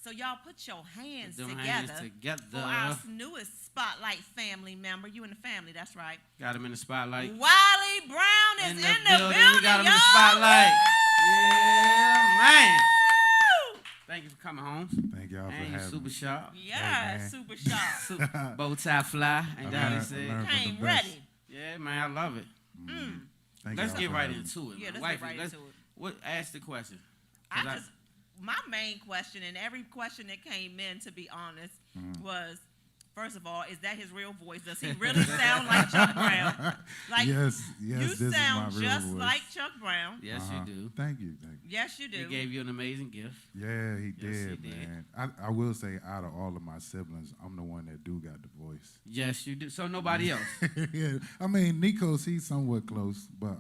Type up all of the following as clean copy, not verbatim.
So y'all put your hands Put them together, hands together for our newest Spotlight family member. You in the family, that's right. Got him in the spotlight. Wiley Brown is in the building. We got him in the y'all. spotlight. Yeah, man. Thank you for coming home. Thank y'all for and having you super me. sharp. Yeah, man. super sharp. Bow tie fly. Ain't that what he learned said? from Came the best. ready. Yeah, man, I love it. Thank Let's y'all get for right having me. into it. Yeah, man. let's get Wifey, right into it. Ask the question. 'Cause My main question, and every question that came in, to be honest, was, first of all, is that his real voice? Does he really sound like Chuck Brown? Like, yes, you this sound is my real just voice. like Chuck Brown. Yes, you do. Thank you. Yes, you do. He gave you an amazing gift. Yeah, he Yes, did, he did. man. I will say, out of all of my siblings, I'm the one that do got the voice. Yes, you do. So nobody else. Yeah, I mean, Nico's, he's somewhat close, but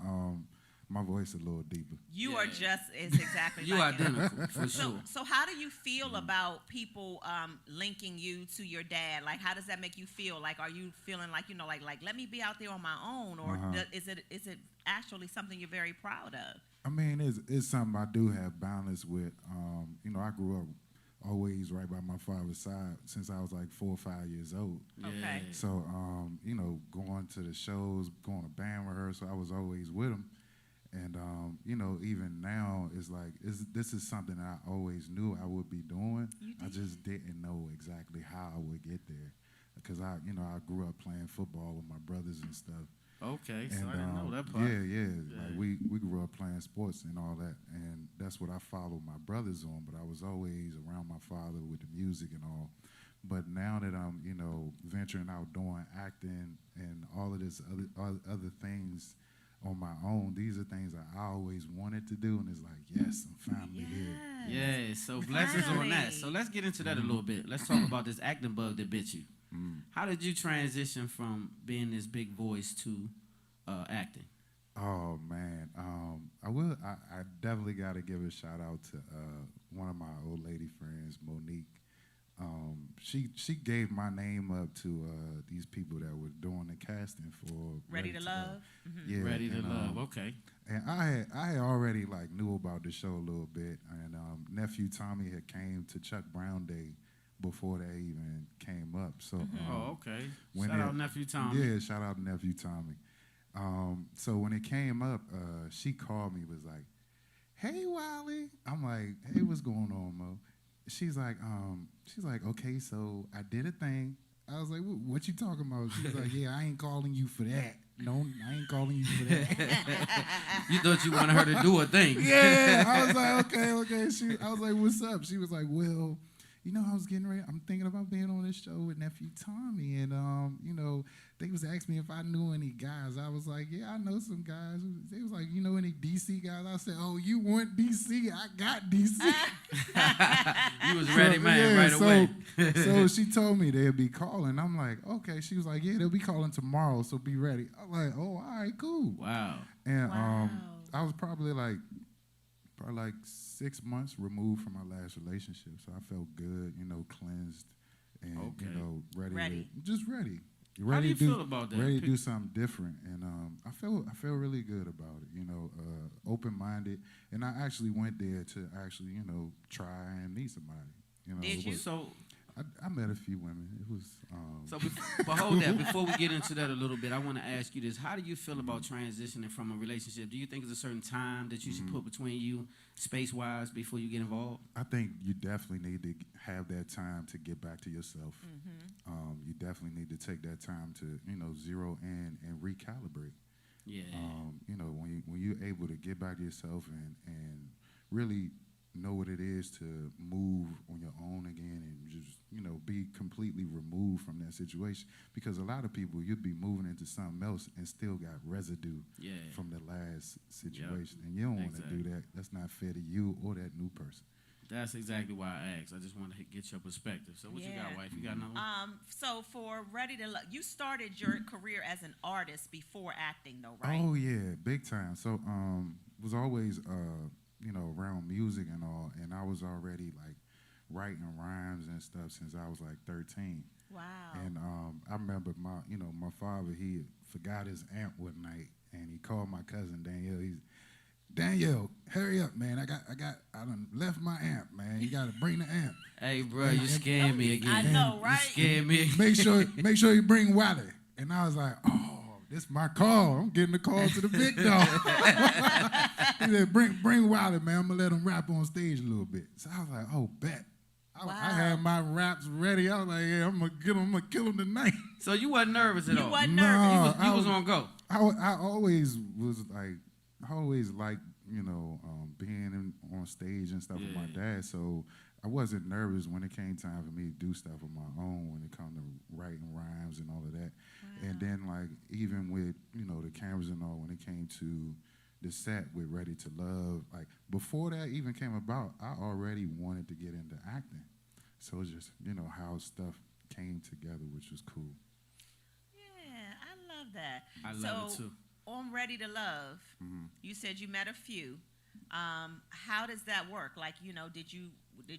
my voice a little deeper. You are just is exactly You like him. identical, for sure. So how do you feel about people linking you to your dad? Like, how does that make you feel? Like, are you feeling like, like let me be out there on my own, or is it actually something you're very proud of? I mean, it's something I do have balance with. I grew up always right by my father's side since I was like 4 or 5 years old. Okay. So, going to the shows, going to band rehearsal, I was always with him. And, even now, it's like, this is something that I always knew I would be doing. I just didn't know exactly how I would get there. Because, I grew up playing football with my brothers and stuff. Okay, so And, I didn't know that part. Yeah. Like we grew up playing sports and all that. And that's what I followed my brothers on. But I was always around my father with the music and all. But now that I'm, venturing out doing acting and all of this other things on my own, these are things that I always wanted to do, and it's like, yes, I'm finally here. Yeah, so blessings on that. So let's get into that a little bit. Let's talk about this acting bug that bit you. How did you transition from being this big voice to acting? Oh man, I definitely got to give a shout out to one of my old lady friends, Monique. She gave my name up to these people that were doing the casting for Ready to Love. Yeah, Ready to and, Love. Okay. And I had already knew about the show a little bit, and nephew Tommy had came to Chuck Brown Day before they even came up. So Okay. Shout out nephew Tommy. Yeah, shout out nephew Tommy. So when it came up, she called me, was like, "Hey Wiley," I'm like, "Hey, what's going on, Mo?" She's like, "Okay, so I did a thing." I was like, "What you talking about?" She's like, "Yeah, I ain't calling you for that. No, I ain't calling you for that." You thought you wanted her to do a thing. Yeah, I was like, okay. I was like, "What's up?" She was like, "Well, I was getting ready. I'm thinking about being on this show with nephew Tommy, and they was asking me if I knew any guys. I was like, yeah, I know some guys. They was like, any DC guys? I said, oh, you want DC? I got DC. You was ready, man, right away. So she told me they'd be calling. I'm like, okay. She was like, yeah, they'll be calling tomorrow, so be ready. I'm like, oh, all right, cool. Wow. And I was probably like 6 months removed from my last relationship, so I felt good, cleansed, and ready. Just ready. How do you feel about that? Ready to do something different, and I feel really good about it. Open-minded, and I actually went there to try and meet somebody. Did you? So I met a few women. It was but hold that. Before we get into that a little bit, I want to ask you this: how do you feel about transitioning from a relationship? Do you think there's a certain time that you should put between you, space-wise, before you get involved? I think you definitely need to have that time to get back to yourself. You definitely need to take that time to zero in and recalibrate. Yeah. When you're able to get back to yourself and really know what it is to move on your own again and just be completely removed from that situation, because a lot of people, you'd be moving into something else and still got residue from the last situation, and you don't want to do that. That's not fair to you or that new person. That's exactly why I asked. I just wanted to get your perspective. So what you got, wife? You got another one? So for Ready to Love, you started your career as an artist before acting, though, right? Oh yeah, big time. So was always around music and all, and I was already writing rhymes and stuff since I was 13. Wow. And I remember my father, he forgot his amp one night, and he called my cousin Danielle. Danielle, hurry up, man. I done left my amp, man. You gotta bring the amp. Hey, bro, you scared me again. I know, right? You scared me. Make sure you bring Wiley. And I was like, oh, this is my call. I'm getting the call to the big dog. He said, bring Wiley, man. I'm gonna let him rap on stage a little bit. So I was like, oh, bet. Wow. I had my raps ready. I was like, yeah, I'm gonna kill him tonight. So you wasn't nervous at all? You wasn't nervous. You was on go. I always was like, I always liked, being on stage and stuff with my dad. So I wasn't nervous when it came time for me to do stuff on my own when it come to writing rhymes and all of that. Wow. And then like even with, the cameras and all, when it came to the set with Ready to Love, like before that even came about, I already wanted to get into acting. So it's just, how stuff came together, which was cool. Yeah, I love that. I love it too. On Ready to Love, you said you met a few. How does that work? Like, did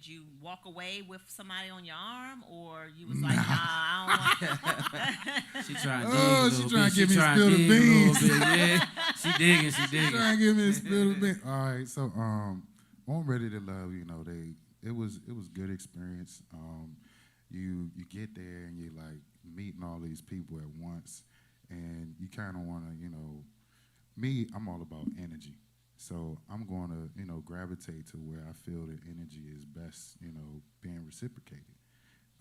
you walk away with somebody on your arm, or you was like, nah, I don't want. She trying to she trying to give me a spill the beans. Yeah, she digging. She trying to give me a spill the beans. All right, so on Ready to Love, it was good experience. You get there and you like meeting all these people at once, and you kind of want to, me, I'm all about energy. So I'm going to, gravitate to where I feel the energy is best, being reciprocated.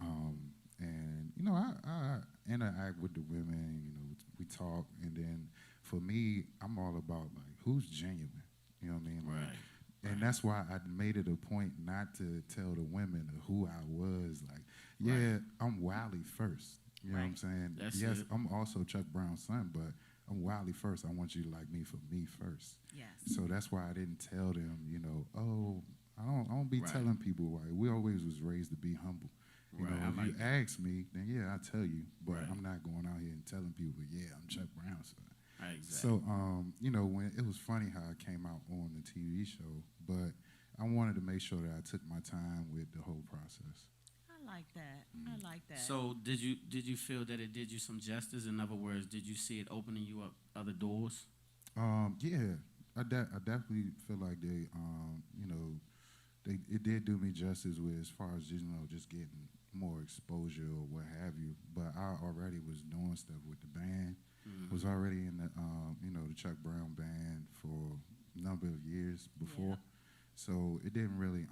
And, I interact with the women, we talk. And then for me, I'm all about, like, who's genuine? You know what I mean? Right. And that's why I made it a point not to tell the women who I was. Like, yeah, I'm Wiley first. You know what I'm saying? Yes, I'm also Chuck Brown's son, but I'm Wiley first. I want you to like me for me first. Yes. So that's why I didn't tell them, I don't be telling people why. We always was raised to be humble. If you ask me, then yeah, I'll tell you. But I'm not going out here and telling people, yeah, I'm Chuck Brown's son. Right, exactly. So, when it was funny how it came out on the TV show, but I wanted to make sure that I took my time with the whole process. I like that. I like that. So did you feel that it did you some justice? In other words, did you see it opening you up other doors? Yeah, I definitely feel like it did do me justice with as far as just getting more exposure or what have you. But I already was doing stuff with the band. Was already in the the Chuck Brown band for a number of years before. Yeah. So it didn't really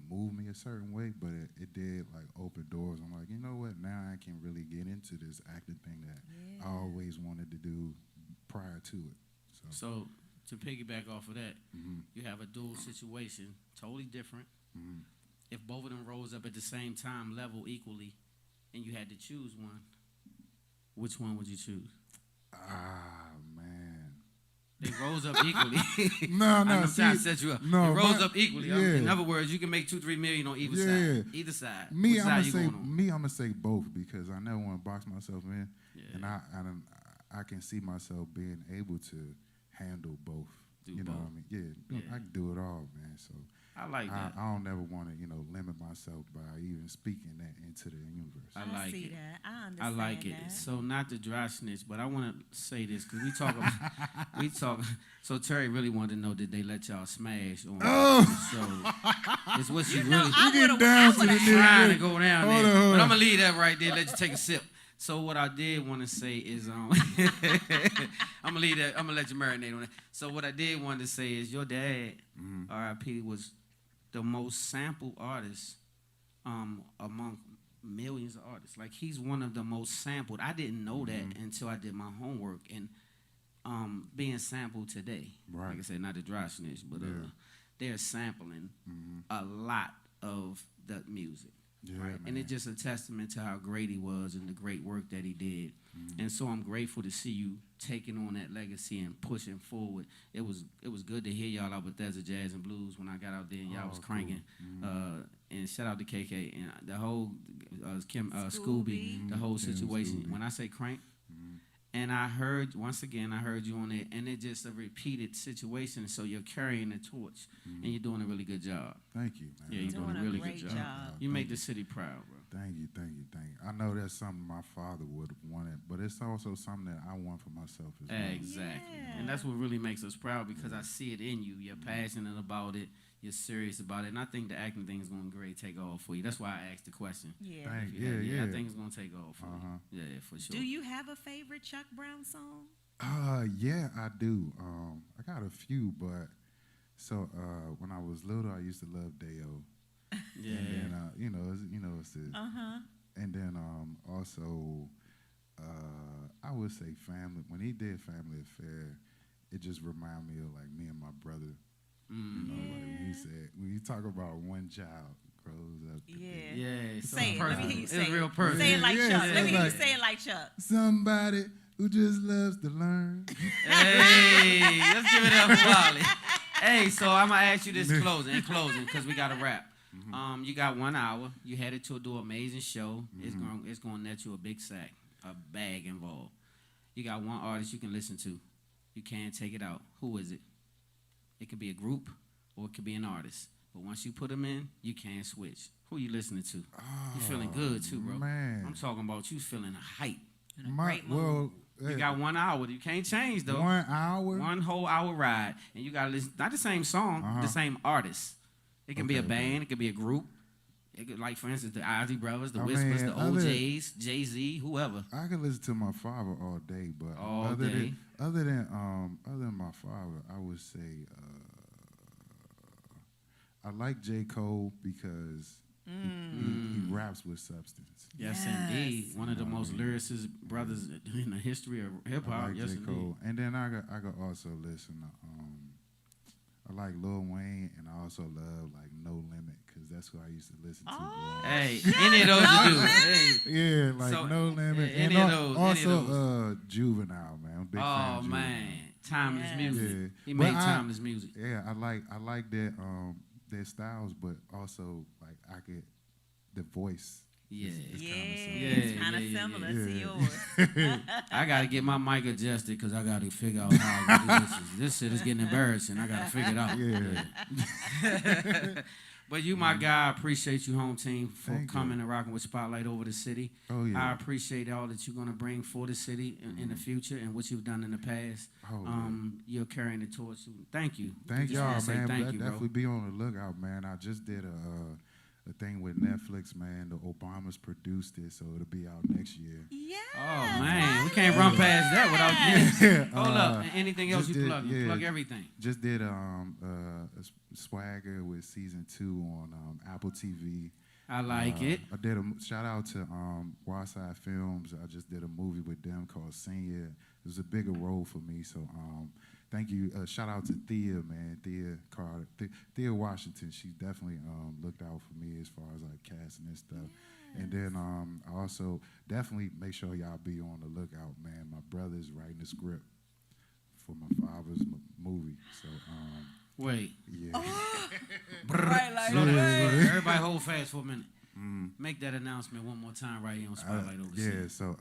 move me a certain way, but it did like open doors. I'm like, you know what? Now I can really get into this acting thing that I always wanted to do prior to it. So to piggyback off of that, you have a dual situation, totally different. If both of them rose up at the same time, level equally, and you had to choose one, which one would you choose? Ah, man. They rose up equally. No. I'm trying to set you up. No, they rose up equally. Yeah. In other words, you can make 2-3 million on either side. Either side. Me, I'm gonna say both because I never want to box myself in, and I can see myself being able to handle both. What I mean? Yeah, I can do it all, man. So I like that. I don't never want to, limit myself by even speaking that into the universe. I like see it. that. I understand. I like it. That. So not to dry snitch, but I want to say this because we talk. So Terry really wanted to know, did they let y'all smash on the show? It's what you really trying to go down there. But I'm gonna leave that right there. Let you take a sip. So what I did want to say is, I'm gonna leave that. I'm gonna let you marinate on that. So what I did want to say is, your dad, R.I.P., was the most sampled artist among millions of artists. Like, he's one of the most sampled. I didn't know that until I did my homework and being sampled today. Right. Like I said, not the dry snitch, but they're sampling a lot of the music. Yeah, right? And it's just a testament to how great he was and the great work that he did. And so I'm grateful to see you taking on that legacy and pushing forward. It was good to hear y'all out with Bethesda Jazz and Blues when I got out there and y'all was cranking. Cool. And shout out to KK and the whole Scooby, the whole situation. When I say crank, and I heard you on it, and it's just a repeated situation. So you're carrying the torch, and you're doing a really good job. Thank you, man. Yeah, you're doing a really good job. You make the city proud, bro. Thank you. I know that's something my father would have wanted, but it's also something that I want for myself as well. Exactly. Yeah. And that's what really makes us proud because I see it in you. You're passionate about it. You're serious about it. And I think the acting thing is going to great take off for you. That's why I asked the question. Yeah. Yeah. I think it's going to take off for you. Yeah, for sure. Do you have a favorite Chuck Brown song? Yeah, I do. I got a few, but so when I was little, I used to love Deo. Yeah. And then it's the, and then also I would say family. When he did Family Affair, it just reminded me of like me and my brother. Like when he said, when you talk about one child grows up to be Yeah. Say it. Let me hear you say It's it. real personal. Say it like Yeah, Chuck. yeah, Let me hear you like- say it like Chuck. somebody who just loves to learn. Hey, let's give it up for Wiley. Hey, so I'm gonna ask you this in closing, because we got to wrap. You got 1 hour. You headed to do an amazing show. It's gonna net you a big sack, a bag involved. You got one artist you can listen to. You can't take it out. Who is it? It could be a group or it could be an artist. But once you put them in, you can't switch. Who you listening to? You feeling good too, bro. Man. I'm talking about you feeling hype. Well, You got 1 hour. You can't change though. 1 hour. One whole hour ride, and you gotta listen. Not the same song, the same artist. It can be a band. It could be a group. It could, like for instance, the Ozzy Brothers, the Whispers, the OJs, Jay-Z, whoever. I could listen to my father all day, but other than my father, I would say I like J. Cole because he raps with substance. Yes, indeed. One of the most lyricist brothers in the history of hip I hop. like Yes, J. indeed. Cole, and then I could also listen to I like Lil Wayne, and I also love like No Limit because that's who I used to listen to. Hey, any of those you do. Hey. Yeah, like So, No Limit, any and of those, also Juvenile, man. I'm a big fan of Juvenile. Man, timeless music. Yeah. He But made timeless music. Yeah, I like their styles, but also like I get the voice. Yeah. It's kind of similar to Yeah. yours. I gotta get my mic adjusted because I gotta figure out how to do this. This shit is getting embarrassing. I gotta figure it out. Yeah. But you, my guy, I appreciate you, home team, for Thank coming you. and rocking with Spotlight over the city. Oh, yeah. I appreciate all that you're gonna bring for the city in the future and what you've done in the past. Oh, yeah. You're carrying the torch. Thank you. Thank Just wanna y'all, say man. Thank you, Definitely bro. be on the lookout, man. I just did a thing with Netflix, man. The Obamas produced it, so it'll be out next year. Yes. Oh man, we can't run past that without this. Hold up. And anything else just you did- plug? yeah. Plug everything. Just did a Swagger with season 2 on Apple TV. I like it. I did a shout out to Wildside Films. I just did a movie with them called Senior. It was a bigger role for me, so thank you. Shout out to Thea, man, Thea Carter, Thea Washington. She definitely looked out for me as far as like casting and stuff. Yes. And then I also definitely make sure y'all be on the lookout, man. My brother's writing the script for my father's movie, so. Wait. Yeah. Right, like, Slow down, hey. slow down. Everybody hold fast for a minute. Make that announcement one more time right here on Spotlight over the City. Yeah, so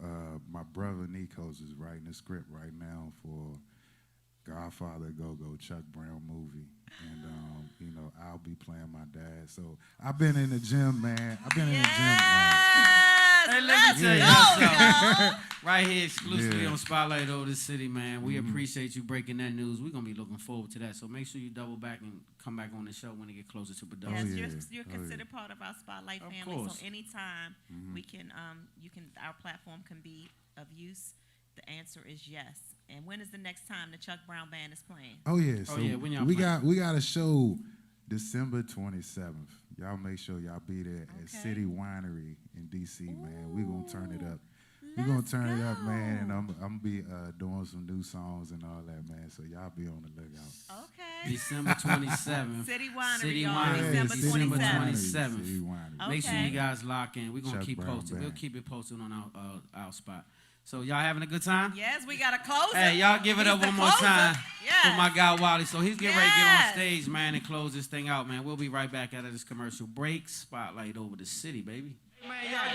my brother Nikos is writing the script right now for Godfather Go-Go Chuck Brown movie. And, I'll be playing my dad. So I've been in the gym, man. I've been in the gym. Hey, let me tell you something. Right here exclusively on Spotlight over the City, man. We appreciate you breaking that news. We're going to be looking forward to that. So make sure you double back and come back on the show when it get closer to production. Yes, you're considered part of our Spotlight Of family. course. So anytime we can, our platform can be of use. The answer is yes. And when is the next time the Chuck Brown Band is playing? Oh yeah, so when y'all we playing? got a show December 27th. Y'all make sure y'all be there at City Winery in DC, man. We're gonna turn it up. We're gonna turn it up, man, and I'm gonna be doing some new songs and all that, man. So y'all be on the lookout. Okay. December 27th. City Winery, City y'all. Winery, December December 27th. 27th. City Winery. Make sure Okay. you guys lock in. We're going to Chuck keep Brown posted. We'll Band. keep it posted on our spot. So y'all having a good time? Yes, we got to close it. Hey, y'all give it He's up the one more closer. time Yes. for my guy Wiley. So he's getting ready to get on Yes. stage, man, and close this thing out, man. We'll be right back after this commercial break. Spotlight over the city, baby. Man, y'all